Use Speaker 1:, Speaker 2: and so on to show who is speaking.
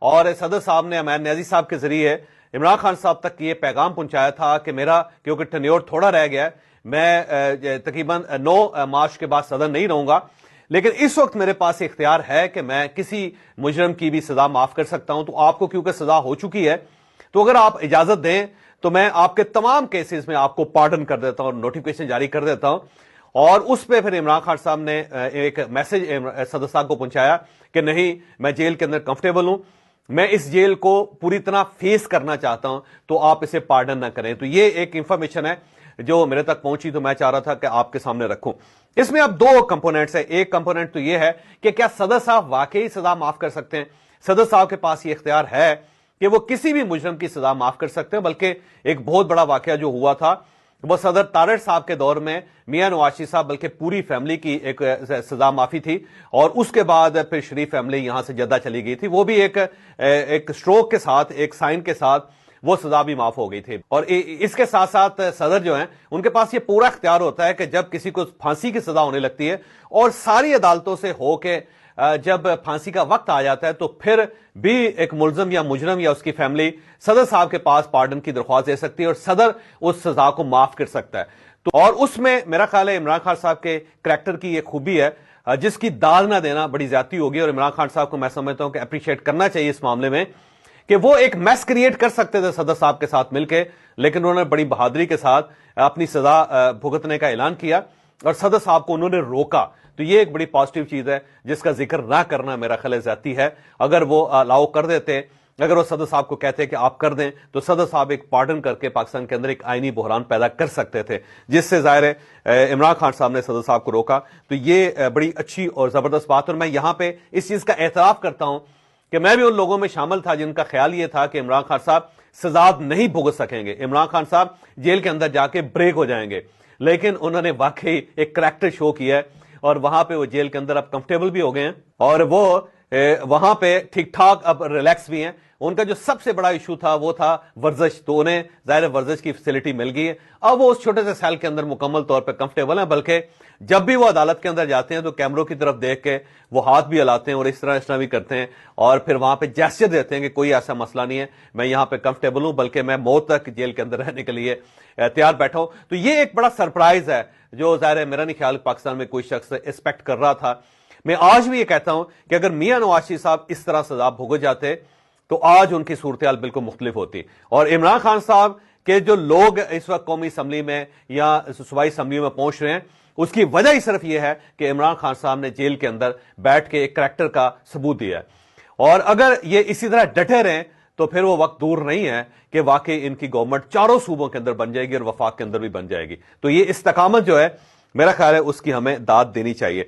Speaker 1: اور صدر صاحب نے امین نیازی صاحب کے ذریعے عمران خان صاحب تک یہ پیغام پہنچایا تھا کہ میرا کیونکہ ٹینیور تھوڑا رہ گیا ہے، میں تقریباً 9 مارچ کے بعد صدر نہیں رہوں گا، لیکن اس وقت میرے پاس اختیار ہے کہ میں کسی مجرم کی بھی سزا معاف کر سکتا ہوں، تو آپ کو کیونکہ سزا ہو چکی ہے تو اگر آپ اجازت دیں تو میں آپ کے تمام کیسز میں آپ کو پارڈن کر دیتا ہوں اور نوٹیفیکیشن جاری کر دیتا ہوں۔ اور اس پہ پھر عمران خان صاحب نے ایک میسج صدر صاحب کو پہنچایا کہ نہیں، میں جیل کے اندر کمفرٹیبل ہوں، میں اس جیل کو پوری طرح فیس کرنا چاہتا ہوں، تو آپ اسے پارڈن نہ کریں۔ تو یہ ایک انفارمیشن ہے جو میرے تک پہنچی، تو میں چاہ رہا تھا کہ آپ کے سامنے رکھوں۔ اس میں اب 2 کمپوننٹس ہیں۔ ایک کمپوننٹ تو یہ ہے کہ کیا صدر صاحب واقعی سزا معاف کر سکتے ہیں؟ صدر صاحب کے پاس یہ اختیار ہے کہ وہ کسی بھی مجرم کی سزا معاف کر سکتے ہیں، بلکہ ایک بہت بڑا واقعہ جو ہوا تھا وہ صدر طارق صاحب کے دور میں میاں نواز شریف صاحب بلکہ پوری فیملی کی ایک سزا معافی تھی، اور اس کے بعد پھر شریف فیملی یہاں سے جدہ چلی گئی تھی، وہ بھی ایک سٹروک کے ساتھ، ایک سائن کے ساتھ وہ سزا بھی معاف ہو گئی تھی۔ اور اس کے ساتھ ساتھ صدر جو ہیں ان کے پاس یہ پورا اختیار ہوتا ہے کہ جب کسی کو پھانسی کی سزا ہونے لگتی ہے اور ساری عدالتوں سے ہو کے جب پھانسی کا وقت آ جاتا ہے تو پھر بھی ایک ملزم یا مجرم یا اس کی فیملی صدر صاحب کے پاس پارڈن کی درخواست دے سکتی ہے اور صدر اس سزا کو معاف کر سکتا ہے۔ تو اور اس میں میرا خیال ہے عمران خان صاحب کے کریکٹر کی یہ خوبی ہے جس کی داد نہ دینا بڑی زیادتی ہوگی، اور عمران خان صاحب کو میں سمجھتا ہوں کہ اپریشیٹ کرنا چاہیے اس معاملے میں کہ وہ ایک میس کریٹ کر سکتے تھے صدر صاحب کے ساتھ مل کے، لیکن انہوں نے بڑی بہادری کے ساتھ اپنی سزا بھگتنے کا اعلان کیا اور صدر صاحب کو انہوں نے روکا۔ تو یہ ایک بڑی پازیٹیو چیز ہے جس کا ذکر نہ کرنا میرا خیال زیادتی ہے۔ اگر وہ الاؤ کر دیتے، اگر وہ صدر صاحب کو کہتے کہ آپ کر دیں، تو صدر صاحب ایک پارڈن کر کے پاکستان کے اندر ایک آئینی بحران پیدا کر سکتے تھے، جس سے ظاہر ہے عمران خان صاحب نے صدر صاحب کو روکا۔ تو یہ بڑی اچھی اور زبردست بات، اور میں یہاں پہ اس چیز کا اعتراف کرتا ہوں کہ میں بھی ان لوگوں میں شامل تھا جن کا خیال یہ تھا کہ عمران خان صاحب سزا نہیں بھگت سکیں گے، عمران خان صاحب جیل کے اندر جا کے بریک ہو جائیں گے، لیکن انہوں نے واقعی ایک کریکٹر شو کیا ہے اور وہاں پہ وہ جیل کے اندر اب کمفرٹیبل بھی ہو گئے ہیں اور وہ وہاں پہ ٹھیک ٹھاک اب ریلیکس بھی ہیں۔ ان کا جو سب سے بڑا ایشو تھا وہ تھا ورزش، تو انہیں ظاہر ورزش کی فیسلٹی مل گئی ہے، اب وہ اس چھوٹے سے سیل کے اندر مکمل طور پہ کمفرٹیبل ہیں، بلکہ جب بھی وہ عدالت کے اندر جاتے ہیں تو کیمروں کی طرف دیکھ کے وہ ہاتھ بھی ہلاتے ہیں اور اس طرح بھی کرتے ہیں، اور پھر وہاں پہ جیسچر دیتے ہیں کہ کوئی ایسا مسئلہ نہیں ہے، میں یہاں پہ کمفرٹیبل ہوں، بلکہ میں موت تک جیل کے اندر رہنے کے لیے تیار بیٹھا ہوں۔ تو یہ ایک بڑا سرپرائز ہے جو ظاہر ہے میرا نہیں خیال پاکستان میں کوئی شخص ایکسپیکٹ کر رہا تھا۔ میں آج بھی یہ کہتا ہوں کہ اگر میاں نواز شریف صاحب اس طرح سزا بھگت جاتے تو آج ان کی صورتحال بالکل مختلف ہوتی، اور عمران خان صاحب کے جو لوگ اس وقت قومی اسمبلی میں یا صوبائی اسمبلی میں پہنچ رہے ہیں اس کی وجہ ہی صرف یہ ہے کہ عمران خان صاحب نے جیل کے اندر بیٹھ کے ایک کریکٹر کا ثبوت دیا ہے، اور اگر یہ اسی طرح ڈٹے رہیں تو پھر وہ وقت دور نہیں ہے کہ واقعی ان کی گورنمنٹ چاروں صوبوں کے اندر بن جائے گی اور وفاق کے اندر بھی بن جائے گی۔ تو یہ استقامت جو ہے میرا خیال ہے اس کی ہمیں داد دینی چاہیے۔